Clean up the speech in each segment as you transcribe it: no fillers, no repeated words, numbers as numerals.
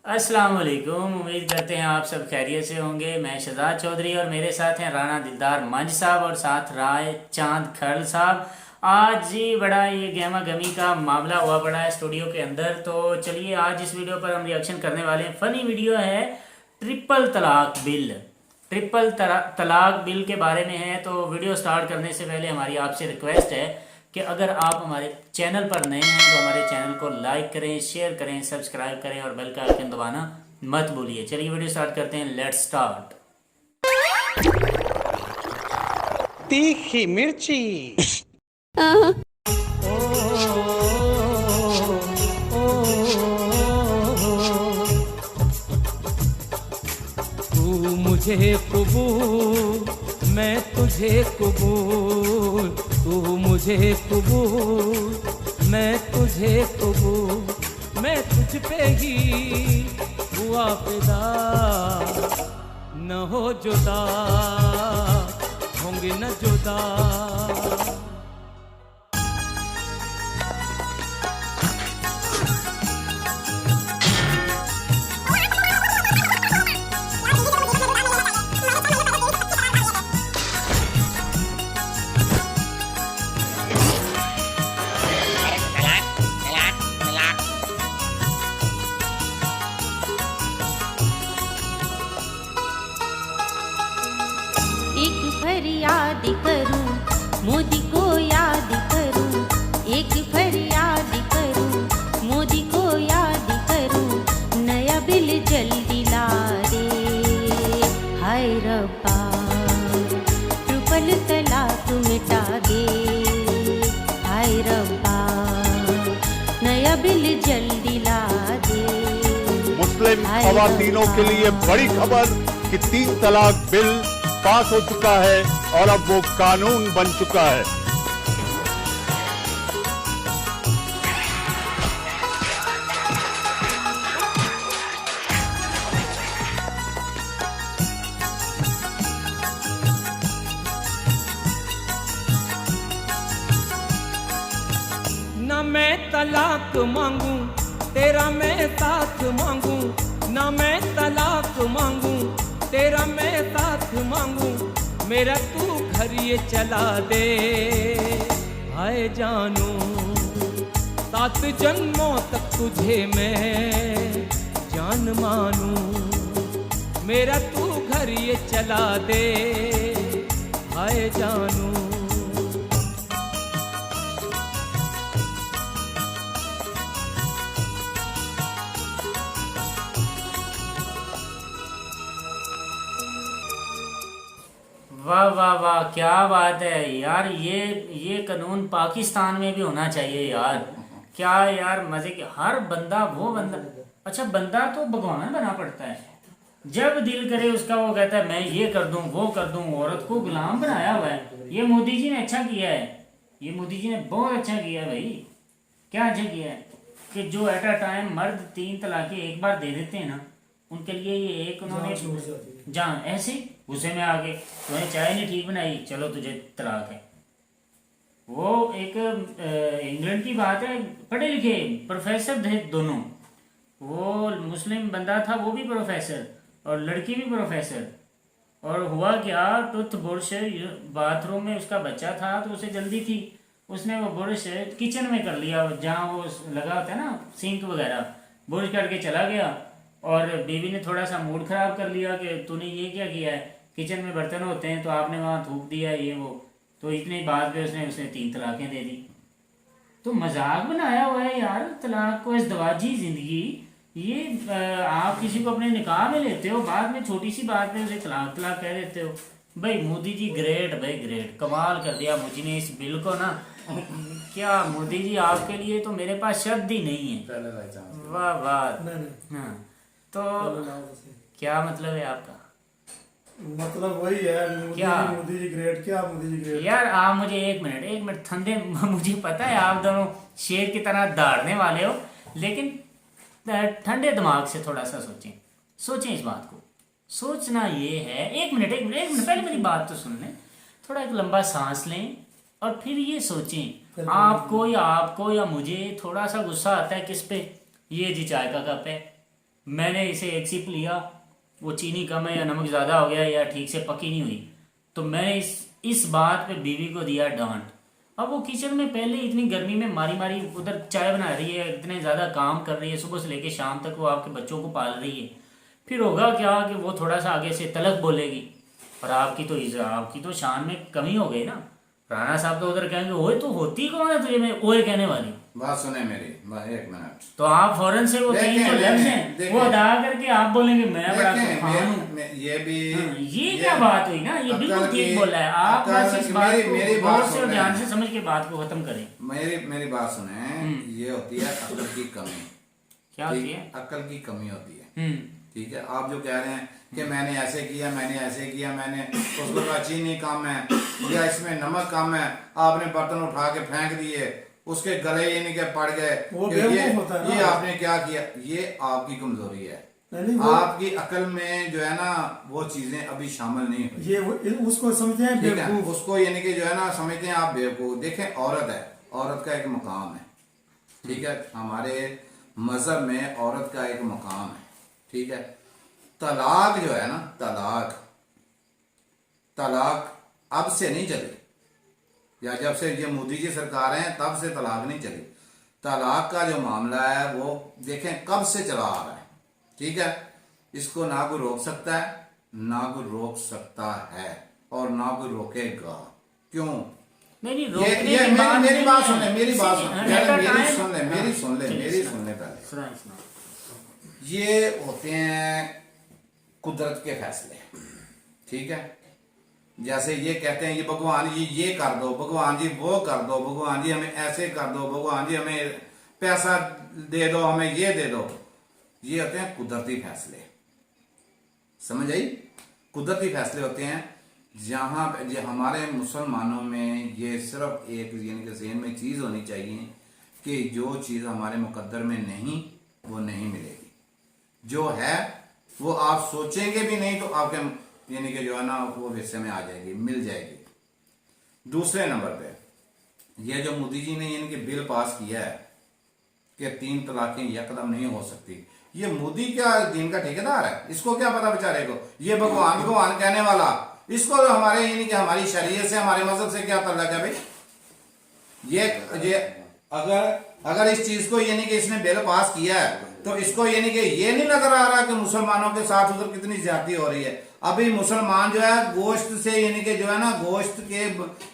अस्सलाम वालेकुम। उम्मीद करते हैं आप सब खैरियत से होंगे। मैं शहजाद चौधरी और मेरे साथ हैं राना दिलदार मंज साहब और साथ राय चांद खरल साहब। आज जी बड़ा ये गहमा गमी का मामला हुआ पड़ा है स्टूडियो के अंदर। तो चलिए आज इस वीडियो पर हम रिएक्शन करने वाले हैं। फ़नी वीडियो है, ट्रिपल तलाक बिल। तलाक बिल के बारे में है। तो वीडियो स्टार्ट करने से पहले हमारी आपसे रिक्वेस्ट है कि अगर आप हमारे चैनल पर नए हैं तो हमारे चैनल को लाइक करें, शेयर करें, सब्सक्राइब करें और बेल का आइकन दबाना मत भूलिए। चलिए वीडियो स्टार्ट करते हैं। Let's start. तीखी मिर्ची। तू मुझे कबूल, मैं तुझे कबूल। तू मुझे कबूल, मैं तुझे कबूल। मैं तुझ पे ही हुआ फिदा, न हो जुदा, होंगे न जुदा। एक फरियाद करूं, मोदी को याद करूं। एक फरियाद करूं, मोदी को याद करूं। नया बिल जल्दी ला दे, हाय रब्बा ट्रिपल तलाक मिटा दे। हाय रब्बा नया बिल जल्दी ला दे। मुस्लिम खवातीनों के लिए बड़ी खबर कि 3 तलाक बिल पास हो चुका है और अब वो कानून बन चुका है। ना मैं तलाक मांगू, तेरा मैं साथ मांगू। ना मैं तलाक मांगू, तेरा मैं साथ मांगू। मेरा तू घर ये चला दे, हाय जानू 7 जन्मों तक तुझे मैं जान मानू। मेरा तू घर ये चला दे, हाय जानू। वाह वाह वाह, क्या बात है यार। ये कानून पाकिस्तान में भी होना चाहिए यार। क्या यार मजे के, हर बंदा वो बंदा, अच्छा बंदा तो भगवान बना पड़ता है। जब दिल करे उसका वो कहता है मैं ये कर दूं वो कर दूं। औरत को गुलाम बनाया हुआ है। ये मोदी जी ने अच्छा किया है। ये मोदी जी ने बहुत अच्छा किया है भाई। क्या अच्छा किया है कि जो एट अ टाइम मर्द 3 तलाकें एक बार दे देते हैं ना, उनके लिए ये एक उन्होंने जान ऐसे गुस्से में आके तुम्हें चाय नहीं ठीक बनाई, चलो तुझे तलाक है। वो एक इंग्लैंड की बात है, पढ़े लिखे प्रोफेसर थे दोनों। वो मुस्लिम बंदा था, वो भी प्रोफेसर और लड़की भी प्रोफेसर। और हुआ क्या, टूथ ब्रश बाथरूम में उसका बच्चा था तो उसे जल्दी थी। उसने वो ब्रश किचन में कर लिया, जहाँ वो लगा होता है ना सिंक वगैरह, ब्रश करके चला गया। और बीवी ने थोड़ा सा मूड ख़राब कर लिया कि तूने ये क्या किया है, किचन में बर्तन होते हैं तो आपने वहाँ थूक दिया ये वो। तो इतनी बात पे उसने 3 तलाकें दे दी। तो मजाक बनाया हुआ है यार तलाक को, इज़्दिवाजी ज़िंदगी। ये आप किसी को अपने निकाह में लेते हो, बाद में छोटी सी बात पे उसे तलाक तलाक कह देते हो। भाई मोदी जी ग्रेट, भाई ग्रेट, कमाल कर दिया मोदी ने इस बिल को ना। क्या मोदी जी, आपके लिए तो मेरे पास शब्द ही नहीं है। वाह वाह। हाँ तो क्या मतलब है आपका? मतलब वही है, क्या? मोदी जी ग्रेट। क्या मोदी जी ग्रेट? यार आप मुझे एक मिनट ठंडे मुझे पता है आप दोनों शेर की तरह दौड़ने वाले हो, लेकिन ठंडे दिमाग से थोड़ा सा सोचें इस बात को। सोचना ये है, एक मिनट पहले मेरी बात तो सुन लें। थोड़ा एक लंबा सांस लें और फिर ये सोचें, आपको या मुझे थोड़ा सा गुस्सा आता है किस पे? ये जी चाय का कप है, मैंने इसे एक सिप लिया, वो चीनी कम है या नमक ज़्यादा हो गया या ठीक से पकी नहीं हुई, तो मैंने इस बात पे बीवी को दिया डांट। अब वो किचन में पहले इतनी गर्मी में मारी मारी उधर चाय बना रही है, इतने ज़्यादा काम कर रही है, सुबह से लेके शाम तक वो आपके बच्चों को पाल रही है, फिर होगा क्या कि वो थोड़ा सा आगे से तलक बोलेगी और आपकी तो शान में कमी हो गई ना। राणा साहब तो उधर कहेंगे ओए तो होती कौन है तुझे मैं ओए कहने वाली। बात सुने मेरी, एक मिनट। तो आप फौरन से वो तीन जो लफ्ज हैं वो अदा करके आप बोलेंगे मैं बड़ा तूफान हूँ। ये भी ये क्या बात हुई ना, ये बिल्कुल ठीक बोला है। आप बस इस बात को गौर से और ध्यान से समझ के बात को खत्म करें। मेरी बात सुने, ये होती है अक्ल की कमी। क्या होती है? अक्ल की कमी होती है। ठीक है, आप जो कह रहे हैं कि मैंने ऐसे किया, मैंने उसको कहा चीनी कम है या इसमें नमक कम है, आपने बर्तन उठा के फेंक दिए, उसके गले ये नहीं के पड़ गए, ये आपने क्या किया, ये आपकी कमजोरी है। आपकी अकल में जो है ना वो चीजें अभी शामिल नहीं हुई। ये उसको समझते हैं ठीक है, उसको यानी कि जो है ना समझते हैं आप बेवकूफ। देखें, औरत है, औरत का एक मकाम है। ठीक है, हमारे मजहब में औरत का एक मकाम है। ठीक है, तलाक जो है ना, तलाक अब से नहीं चली, या जब से ये मोदी जी सरकार है तब से तलाक नहीं चली। तलाक का जो मामला है वो देखें कब से चला आ रहा है। ठीक है, इसको ना कोई रोक सकता है, ना कोई रोक सकता है और ना कोई रोकेगा। क्यों? नहीं, मेरी बात सुन ले, मेरी सुन ले पहले। ये होते हैं कुदरत के फैसले। ठीक है, जैसे ये कहते हैं ये भगवान जी ये कर दो, भगवान जी वो कर दो, भगवान जी हमें ऐसे कर दो, भगवान जी हमें पैसा दे दो, हमें ये दे दो। ये होते हैं कुदरती फैसले। समझ आई? कुदरती फैसले होते हैं जहां पे हमारे मुसलमानों में ये सिर्फ एक यानी कि ज़हन में चीज होनी चाहिए कि जो चीज हमारे मुकद्दर में नहीं वो नहीं मिलेगी, जो है वो आप सोचेंगे भी नहीं तो आपके यानी कि जो है ना वो हिस्से में आ जाएगी, मिल जाएगी। दूसरे नंबर पे ये जो मोदी जी ने यानी कि बिल पास किया है कि 3 तलाकें यकदम नहीं हो सकती, ये मोदी क्या दीन का ठेकेदार है? इसको क्या पता बेचारे को? ये भगवान कहने वाला, इसको तो हमारे यानी कि हमारी शरीयत से हमारे मजहब से क्या ताल्लुक है भाई? ये अगर इस चीज को यानी कि इसने बिल पास किया है तो इसको यानी कि ये नहीं नजर आ रहा कि मुसलमानों के साथ उधर कितनी ज्यादती हो रही है। अभी मुसलमान जो है गोश्त से यानी कि जो है ना गोश्त के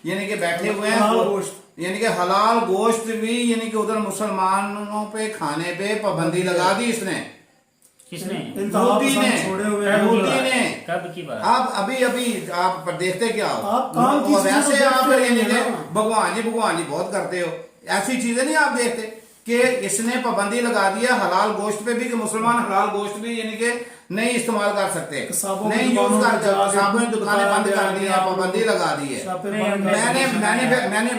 यानी कि बैठे हुए हैं, यानी कि हलाल गोश्त भी यानी कि उधर मुसलमानों पे खाने पे पाबंदी लगा दी इसने। किसने? मोदी ने। कब की बात? आप अभी आप देखते क्या हो? वैसे आप यानी कि भगवान जी बहुत करते हो, ऐसी चीजें नहीं आप देखते कि इसने पाबंदी लगा दिया हलाल गोश्त पे भी कि मुसलमान हलाल गोश्त भी यानी कि नहीं इस्तेमाल कर सकते, नहीं यूज कर, साबुन दुकानें बंद कर दी है, पाबंदी लगा दी है।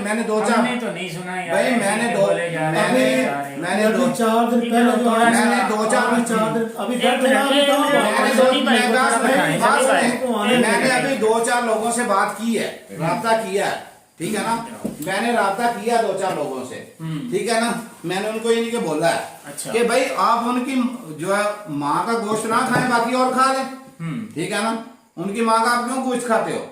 मैंने 2-4 तो नहीं सुना यार भाई, मैंने 2-4 लोगों से बात की है, राब्ता किया है। ठीक है ना, मैंने राब्ता किया 2-4 लोगों से। ठीक है ना, मैंने उनको ये नहीं के बोला है अच्छा। कि भाई आप उनकी जो है माँ का गोश्त ना खाएं, बाकी और खा लें। ठीक है ना, उनकी माँ का आप क्यों गोश्त खाते हो?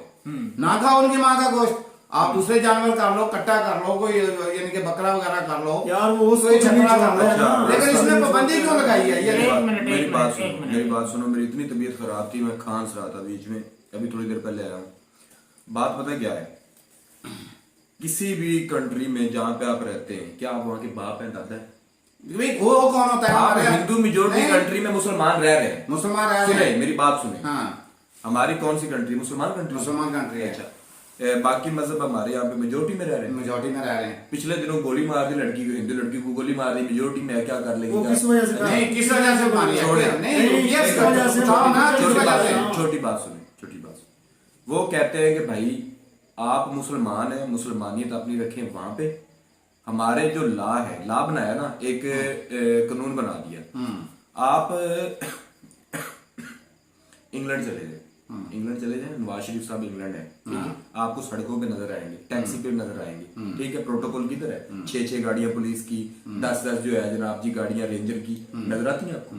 ना खाओ उनकी माँ का गोश्त, आप दूसरे जानवर कर लो, कट्टा कर लो, कोई यानी कि बकरा वगैरह कर लो यार, वो छकड़ा कर लो, लेकिन इसने पाबंदी क्यों लगाई है? मेरी बात सुनो। मेरी इतनी तबीयत खराब थी, मैं खांस रहा था बीच में, अभी थोड़ी देर पहले आया। बात पता क्या है, किसी भी कंट्री में जहाँ पे आप रहते हैं, क्या आप वहाँ के बाप हैं, दादा है? वो कौन होता है? आप हिंदू मेजोरिटी कंट्री में मुसलमान रह रहे हैं, मुसलमान रह रहे हैं। मेरी बात सुने। हाँ, हमारी कौन सी कंट्री? मुसलमान कंट्री है। अच्छा, बाकी मजहब हमारे यहाँ पे मेजोरिटी में रह रहे हैं। मेजोरिटी में रह रहे हैं। पिछले दिनों गोली मार दी लड़की को, हिंदू लड़की को गोली मार दी, मेजोरिटी में क्या कर लेगी? किस वजह से? नहीं, किस वजह से मारी है? छोटी बात सुने। वो कहते हैं कि भाई आप मुसलमान हैं, मुसलमानियत अपनी रखें वहां पे। हमारे जो ला बनाया ना, एक कानून बना दिया। आप इंग्लैंड चले गए, इंग्लैंड चले जाएं, नवाज शरीफ साहब इंग्लैंड है, ठीक है, आपको सड़कों पे नजर आएंगे, टैक्सी पे नजर आएंगे, ठीक है, प्रोटोकॉल किधर है, 6-6 गाड़ियां पुलिस की, 10-10 जो है जनाब जी गाड़ियां रेंजर की नजर आती हैं आपको?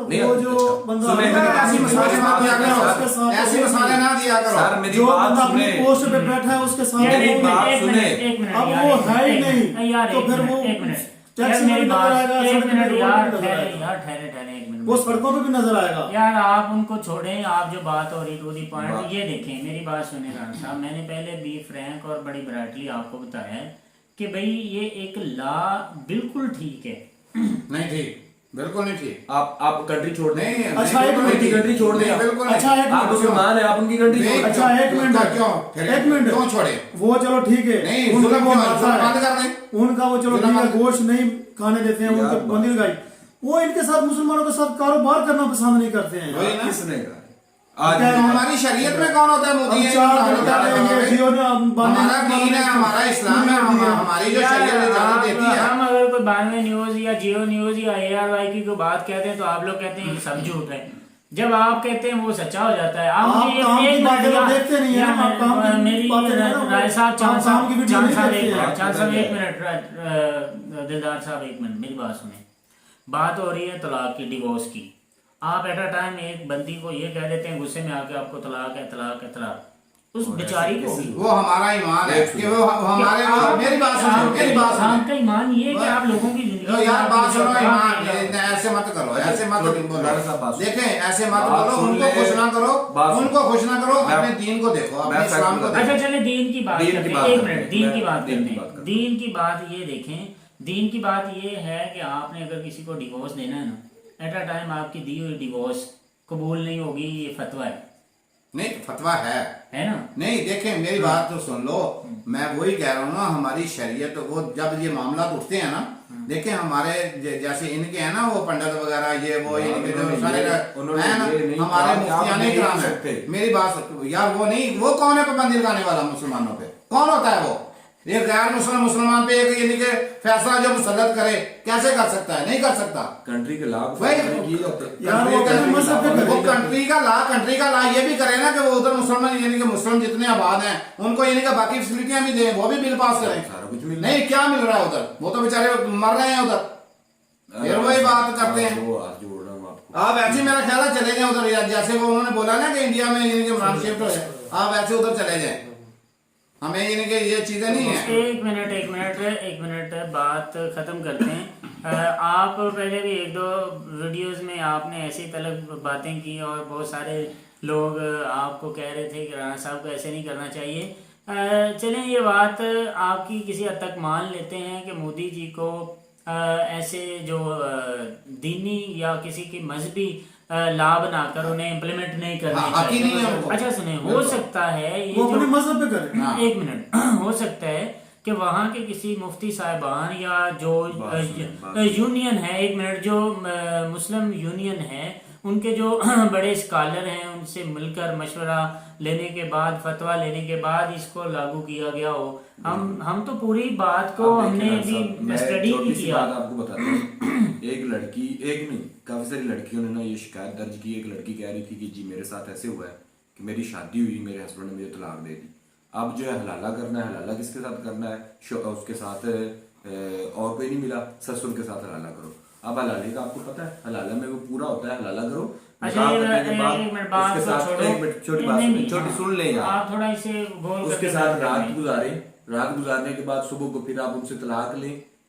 नहीं वो आती? जो अच्छा। बंदा सुने, ऐसी मिसालें ना दिया उसके करो, साथ ऐसी मिसालें ना दिया करो। सर मेरी जो बात बंदा अपनी सुने, पोस्ट पे बैठा है उसके साथ मेरी वो- बात सुने। अब वो है ही नहीं, तो फिर वो टैक्सी में भी नजर आएगा, सड़क पे भी नजर आएगा, ठहरे एक मिनट। वो सड़कों पे भी नजर आएगा। यार आप उनको छोड़ें, आप जो बात हो रही टू दी पॉइंट, ये देखें मेरी बात सुने राणा साहब, मैंने पहले बी फ्रैंक और बड़ी ब्राइटली आपको बताया है कि भाई ये एक लॉ बिल्कुल ठीक है। नहीं ठीक, बिल्कुल नहीं ठीक। आप कंट्री छोड़ दें, नहीं, अच्छा, एक बिल्कुल मिनट, नहीं, कंट्री छोड़ दें, नहीं, बिल्कुल नहीं। अच्छा, एक आप मुसलमान है, आप उनकी कंट्री छोड़ दें। अच्छा, एक मिनट, क्यों? फिर एक मिनट, क्यों छोड़े? वो चलो ठीक है, नहीं, उनका जुल्म वो क्यों है? मसला जुल्म है। बंद कर दें। उनका वो चलो जुल्म ठीक है, बंद- गोश्त नहीं खाने देते हैं, उनके यार, बंदी लगाई, वो इनके साथ मुसलमानों के साथ कारोबार करना पसंद नहीं करते हैं। वही ना। किसने कहा? आज हमारी शरीयत में कौन होता है मोदी? अब चार दिन पहले ये जियो ने हमारा दीन है, हमारा इस्लाम है, हमारी जो शरीयत इजाजत देती है। हम अगर कोई 92 न्यूज या जियो न्यूज या ARY की कोई बात कहते हैं तो आप लोग कहते हैं सब झूठ है, जब आप कहते हैं वो सच्चा हो जाता है। आप आप मुझे काम की एक बातें मिनट तो या- देखते नहीं हैं, या आप काम की मेरी बातें नहीं ना, राय साहब, चांद आप काम की साहब, वीडियो चांद नहीं साहब देखते एक हैं। मिनट, चांद साहब एक मिनट, दिलदार साहब एक मिनट, मेरी बात सुने। बात हो रही है तलाक की, डिवोर्स की। आप एट अ टाइम एक बंदी को ये कह देते हैं गुस्से में आके आपको तलाक है, तलाक है, तलाक, उस बेचारी को भी वो हमारा ईमान है कि वो हमारे, मेरी बात सुनो, मेरी बात सुनो। आपका ईमान ये है कि आप लोगों की तो जिंदगी यार बात सुनो, ईमान ईमान ऐसे मत करो, ऐसे मत बोलो। राणा साहब बात सुनो। देखें, ऐसे मत बात बोलो, सुन उनको ले। खुश ना करो, बात सुन। उनको खुश ना करो, मैं- अपने दीन को देखो, अपने मैं इस्लाम को फैक्ट अच्छा देखो। चले दीन की बात दीन की करते हैं, बात एक करते मिनट, हैं। दीन की मैं बात दीन करते की हैं। बात करता हूं। दीन की बात ये देखें, दीन की बात ये है कि आपने अगर किसी को डिवोर्स देना है ना, एट अ टाइम आपकी दी हुई डिवोर्स कबूल नहीं होगी, ये फतवा है नहीं, फतवा है ना? नहीं। देखें, मेरी बात तो सुन लो, मैं वही कह रहा हूँ ना, हमारी शरीयत वो जब ये मामला उठते हैं ना, देखें हमारे जैसे इनके हैं ना वो पंडित वगैरह, ये वो इनके जो सारे उन्होंने है ना, ये नहीं हमारे कहा कि आप मुफ्तियाने नहीं किराम कर है। सकते। मेरी बात यार, वो नहीं, वो कौन है पाबंदी लगाने वाला मुसलमानों पे? कौन होता है वो? ये गैर मुसलमान पे एक यानी कि फैसला जो मुसल्लत करे, कैसे कर सकता है? नहीं कर सकता। कंट्री के लाभ वही- किए जाते हैं। यार वो अपने मजहब पे वो करेगा। कंट्री का ला ये भी करे ना कि वो उधर मुसलमान यानी कि मुस्लिम जितने आबाद हैं उनको यानी कि बाकी फैसिलिटियां भी दें, वो भी बिल पास करें। सारा कुछ मिल रहा नहीं, क्या मिल रहा है उधर? वो तो बेचारे मर रहे हैं उधर। फिर वही बात करते हैं। वो आज जोड़ रहा हूँ आपको। आप ऐसे मेरा ख्याल है चले जाए उधर, जैसे वो उन्होंने बोला ना कि इंडिया में यानी कि इमरान शिफ्ट हो जाए, आप ऐसे उधर चले जाए। हमें यानी कि ये चीजें नहीं है। एक मिनट बात खत्म करते हैं। आप पहले भी एक दो वीडियोस में आपने ऐसी तलब बातें की और बहुत सारे लोग आपको कह रहे थे कि राणा साहब को ऐसे नहीं करना चाहिए। चलें ये बात आपकी किसी हद तक मान लेते हैं कि मोदी जी को ऐसे जो दीनी या किसी की मजहबी लाभ बनाकर उन्हें इम्प्लीमेंट नहीं करने हाँ, हक ही नहीं है उनको। अच्छा सुने, हो सकता है ये वो अपने जो मजहब पे करे। हाँ। एक मिनट हो सकता है कि वहाँ के किसी मुफ्ती साहिबान या जो यूनियन है, एक मिनट, जो मुस्लिम यूनियन है, उनके जो बड़े स्कॉलर हैं, उनसे मिलकर मशवरा लेने के बाद, फतवा लेने के बाद इसको लागू किया गया हो। हम तो पूरी बात को आप हमने देखिए ना भी साहब, स्टडी मैं भी छोटी सी किया। बात आपको बताता हूँ। एक लड़की, एक नहीं काफी सारी लड़कियों ने ना ये शिकायत दर्ज की। एक लड़की कह रही थी कि जी मेरे साथ ऐसे हुआ है कि मेरी शादी हुई, मेरे हस्बैंड ने मुझे तलाक दे दी, अब जो है हलाला करना है। हलाला किसके साथ करना है? उसके साथ और कोई नहीं मिला, ससुर के साथ हलाला करो। अब हलाले का आपको पता है, हलाला में वो पूरा होता है, हलाला करो। अच्छा निकाह ये करने के बाद एक मिनट बात उसके को साथ छोड़ो। एक मिनट छोटी बात नहीं, सुनिए, नहीं, छोटी हाँ, सुन लें आप थोड़ा इसे गोल उसके करके साथ बात रात करें। गुजारे, रात गुजारने के बाद सुबह को फिर आप उनसे तलाक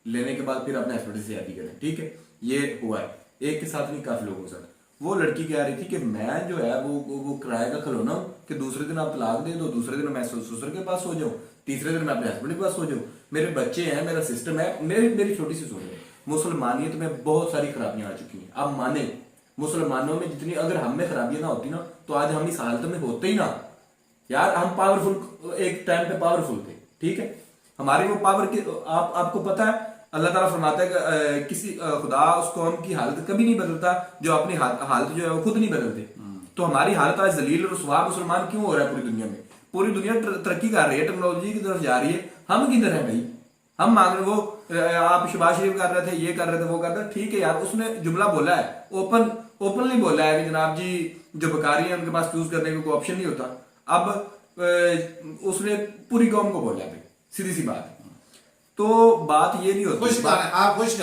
लेने के बाद फिर अपने हस्बैंड से शादी करें, ठीक है? ये हुआ है, एक के साथ नहीं, काफी लोगों के साथ। वो लड़की कह रही थी कि मैं जो है वो किराए का खिलौना हूं कि दूसरे दिन आप तलाक दे दो, दूसरे दिन मैं ससुर के पास सो जाऊं, तीसरे दिन मैं अपने हस्बैंड के पास सो जाऊं, मेरे बच्चे हैं, मेरा सिस्टम है। मेरी छोटी सी सोच है, मुसलमानियत में बहुत सारी खराबियां आ चुकी हैं। आप माने मुसलमानों में जितनी, अगर हम में खराबियां ना होती ना तो आज हम इस हालत में होते ही ना। यार हम पावरफुल, एक टाइम पे पावरफुल थे, ठीक है? हमारी वो पावर की आपको पता है, अल्लाह ताला फरमाता है कि किसी खुदा उस कौम की हालत कभी नहीं बदलता जो अपनी हालत जो है वो खुद नहीं बदलते। तो हमारी हालत आज जलील और रुसवा मुसलमान क्यों हो रहा है पूरी दुनिया में? पूरी दुनिया तरक्की कर रही है, टेक्नोलॉजी की तरफ जा रही है, हम किधर है भाई? हम मांग रहे, वो आप शहबाज शरीफ कर रहे थे, ये कर रहे थे, वो कर रहे थे, ठीक है यार, उसने जुमला बोला है, ओपनली बोला है कि जनाब जी जो बकारी है उनके पास चूज करने का कोई ऑप्शन नहीं होता। अब उसने पूरी कौम को बोला भाई, सीधी सी बात। तो बात ये नहीं होती, खुश करें, आप खुश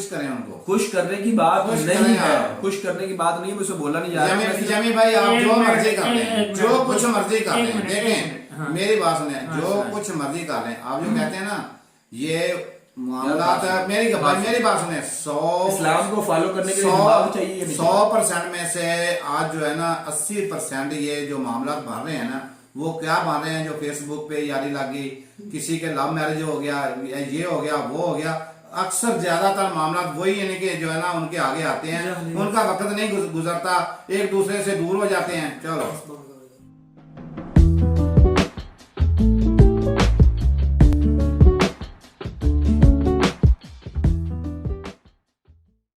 करें उनको। खुश करने की बात खुश नहीं करें है, आप। खुश करने की बात नहीं है, मुझसे बोला नहीं जा रहा है। जमी भाई आप एक जो मिनट, मर्जी कर एक लें, मिनट, जो कुछ मर्जी कर एक लें, मिनट, एक देखें मिनट, हाँ। मेरी बात सुने, हाँ, जो सुनाइए। कुछ मर्जी कर लें। आप जो कहते हैं ना ये मामला, मेरी बात सुने, 100 इस्लाम को फॉलो करने के लिए दिमाग चाहिए, 100% में से आज जो है ना 80% ये जो मामला बन रहे हैं ना, वो क्या बन रहे हैं, जो फेसबुक पे यारी लगी, किसी के लव मैरिज हो गया, ये हो गया, वो हो गया, अक्सर ज्यादातर मामला वही यानी कि जो है ना उनके आगे आते हैं, उनका वक्त नहीं गुजरता, एक दूसरे से दूर हो जाते हैं। चलो